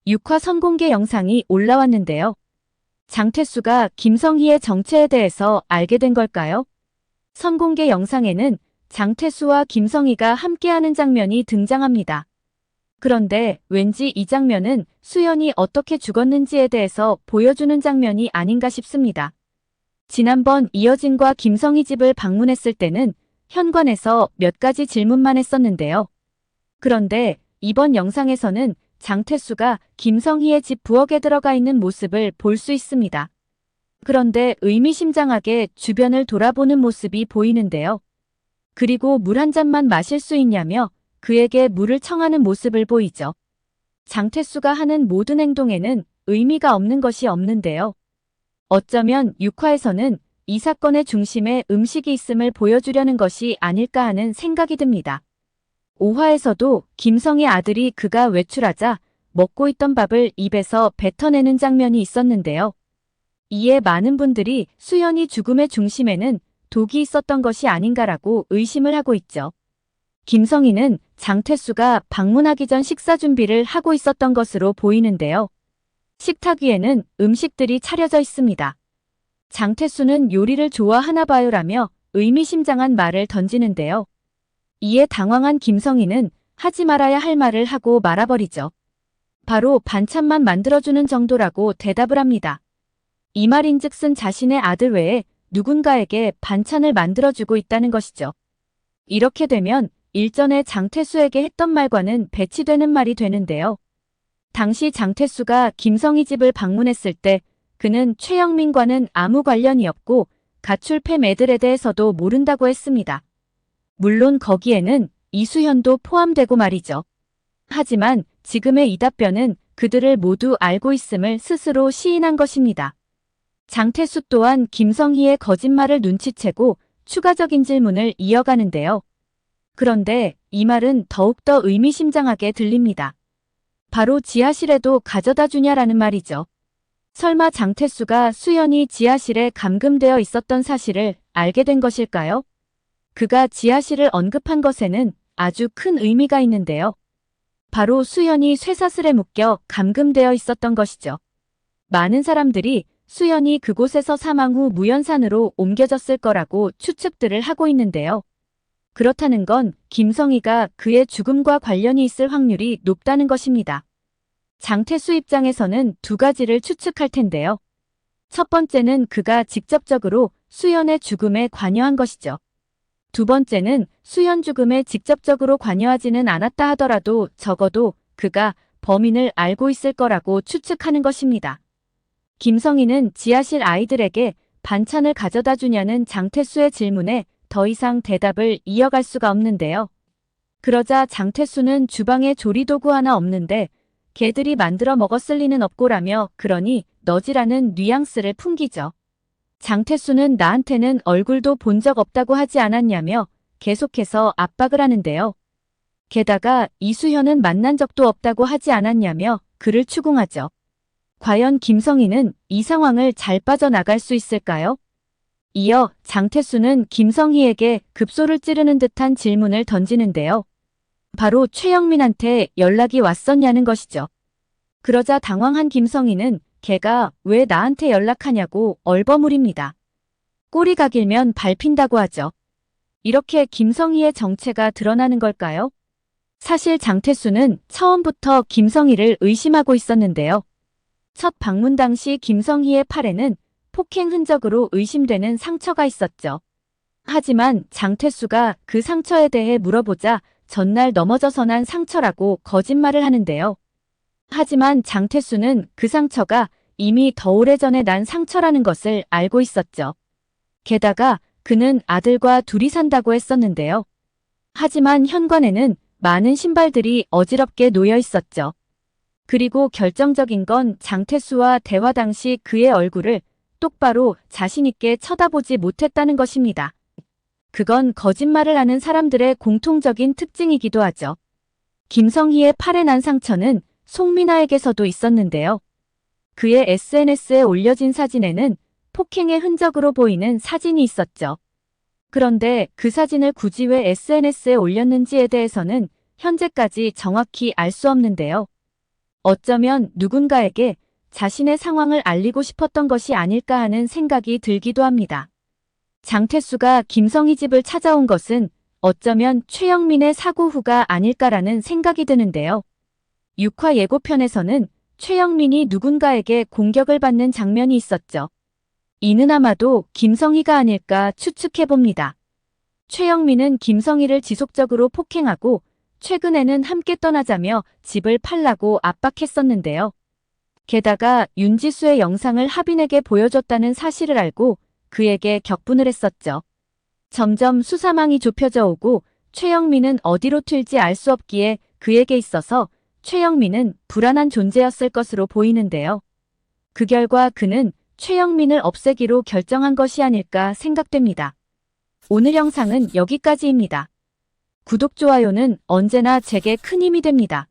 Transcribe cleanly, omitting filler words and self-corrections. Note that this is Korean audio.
6화 선공개 영상이 올라왔는데요. 장태수가 김성희의 정체에 대해서 알게 된 걸까요? 선공개 영상에는 장태수와 김성희가 함께하는 장면이 등장합니다. 그런데 왠지 이 장면은 수연이 어떻게 죽었는지에 대해서 보여주는 장면이 아닌가 싶습니다. 지난번 이여진과 김성희 집을 방문했을 때는 현관에서 몇 가지 질문만 했었는데요. 그런데 이번 영상에서는 장태수가 김성희의 집 부엌에 들어가 있는 모습을 볼 수 있습니다. 그런데 의미심장하게 주변을 돌아보는 모습이 보이는데요. 그리고 물 한 잔만 마실 수 있냐며 그에게 물을 청하는 모습을 보이죠. 장태수가 하는 모든 행동에는 의미가 없는 것이 없는데요. 어쩌면 6화에서는 이 사건의 중심에 음식이 있음을 보여주려는 것이 아닐까 하는 생각이 듭니다. 5화에서도 김성희 아들이 그가 외출하자 먹고 있던 밥을 입에서 뱉어내는 장면이 있었는데요. 이에 많은 분들이 수연이 죽음의 중심에는 독이 있었던 것이 아닌가라고 의심을 하고 있죠. 김성희는 장태수가 방문하기 전 식사 준비를 하고 있었던 것으로 보이는데요. 식탁 위에는 음식들이 차려져 있습니다. 장태수는 요리를 좋아하나 봐요라며 의미심장한 말을 던지는데요. 이에 당황한 김성희는 하지 말아야 할 말을 하고 말아버리죠. 바로 반찬만 만들어주는 정도라고 대답을 합니다. 이 말인즉슨 자신의 아들 외에 누군가에게 반찬을 만들어주고 있다는 것이죠. 이렇게 되면 일전에 장태수에게 했던 말과는 배치되는 말이 되는데요. 당시 장태수가 김성희 집을 방문했을 때 그는 최영민과는 아무 관련이 없고 가출팸 애들에 대해서도 모른다고 했습니다. 물론 거기에는 이수현도 포함되고 말이죠. 하지만 지금의 이 답변은 그들을 모두 알고 있음을 스스로 시인한 것입니다. 장태수 또한 김성희의 거짓말을 눈치채고 추가적인 질문을 이어가는데요. 그런데 이 말은 더욱더 의미심장하게 들립니다. 바로 지하실에도 가져다 주냐라는 말이죠. 설마 장태수가 수연이 지하실에 감금되어 있었던 사실을 알게 된 것일까요? 그가 지하실을 언급한 것에는 아주 큰 의미가 있는데요. 바로 수연이 쇠사슬에 묶여 감금되어 있었던 것이죠. 많은 사람들이 수연이 그곳에서 사망 후 무연산으로 옮겨졌을 거라고 추측들을 하고 있는데요. 그렇다는 건 김성희가 그의 죽음과 관련이 있을 확률이 높다는 것입니다. 장태수 입장에서는 두 가지를 추측할 텐데요. 첫 번째는 그가 직접적으로 수연의 죽음에 관여한 것이죠. 두 번째는 수연 죽음에 직접적으로 관여하지는 않았다 하더라도 적어도 그가 범인을 알고 있을 거라고 추측하는 것입니다. 김성희는 지하실 아이들에게 반찬을 가져다 주냐는 장태수의 질문에 더 이상 대답을 이어갈 수가 없는데요. 그러자 장태수는 주방에 조리도구 하나 없는데 개들이 만들어 먹었을 리는 없고라며 그러니 너지라는 뉘앙스를 풍기죠. 장태수는 나한테는 얼굴도 본 적 없다고 하지 않았냐며 계속해서 압박을 하는데요. 게다가 이수현은 만난 적도 없다고 하지 않았냐며 그를 추궁하죠. 과연 김성희는 이 상황을 잘 빠져나갈 수 있을까요? 이어 장태수는 김성희에게 급소를 찌르는 듯한 질문을 던지는데요. 바로 최영민한테 연락이 왔었냐는 것이죠. 그러자 당황한 김성희는 걔가 왜 나한테 연락하냐고 얼버무립니다. 꼬리가 길면 밟힌다고 하죠. 이렇게 김성희의 정체가 드러나는 걸까요? 사실 장태수는 처음부터 김성희를 의심하고 있었는데요. 첫 방문 당시 김성희의 팔에는 폭행 흔적으로 의심되는 상처가 있었죠. 하지만 장태수가 그 상처에 대해 물어보자 전날 넘어져서 난 상처라고 거짓말을 하는데요. 하지만 장태수는 그 상처가 이미 더 오래전에 난 상처라는 것을 알고 있었죠. 게다가 그는 아들과 둘이 산다고 했었는데요. 하지만 현관에는 많은 신발들이 어지럽게 놓여 있었죠. 그리고 결정적인 건 장태수와 대화 당시 그의 얼굴을 똑바로 자신있게 쳐다보지 못했다는 것입니다. 그건 거짓말을 하는 사람들의 공통적인 특징이기도 하죠. 김성희의 팔에 난 상처는 송민아에게서도 있었는데요. 그의 SNS에 올려진 사진에는 폭행의 흔적으로 보이는 사진이 있었죠. 그런데 그 사진을 굳이 왜 SNS에 올렸는지에 대해서는 현재까지 정확히 알 수 없는데요. 어쩌면 누군가에게 자신의 상황을 알리고 싶었던 것이 아닐까 하는 생각이 들기도 합니다. 장태수가 김성희 집을 찾아온 것은 어쩌면 최영민의 사고 후가 아닐까라는 생각이 드는데요. 6화 예고편에서는 최영민이 누군가에게 공격을 받는 장면이 있었죠. 이는 아마도 김성희가 아닐까 추측해봅니다. 최영민은 김성희를 지속적으로 폭행하고 최근에는 함께 떠나자며 집을 팔라고 압박했었는데요. 게다가 윤지수의 영상을 하빈에게 보여줬다는 사실을 알고 그에게 격분을 했었죠. 점점 수사망이 좁혀져 오고 최영민은 어디로 튈지 알 수 없기에 그에게 있어서 최영민은 불안한 존재였을 것으로 보이는데요. 그 결과 그는 최영민을 없애기로 결정한 것이 아닐까 생각됩니다. 오늘 영상은 여기까지입니다. 구독, 좋아요는 언제나 제게 큰 힘이 됩니다.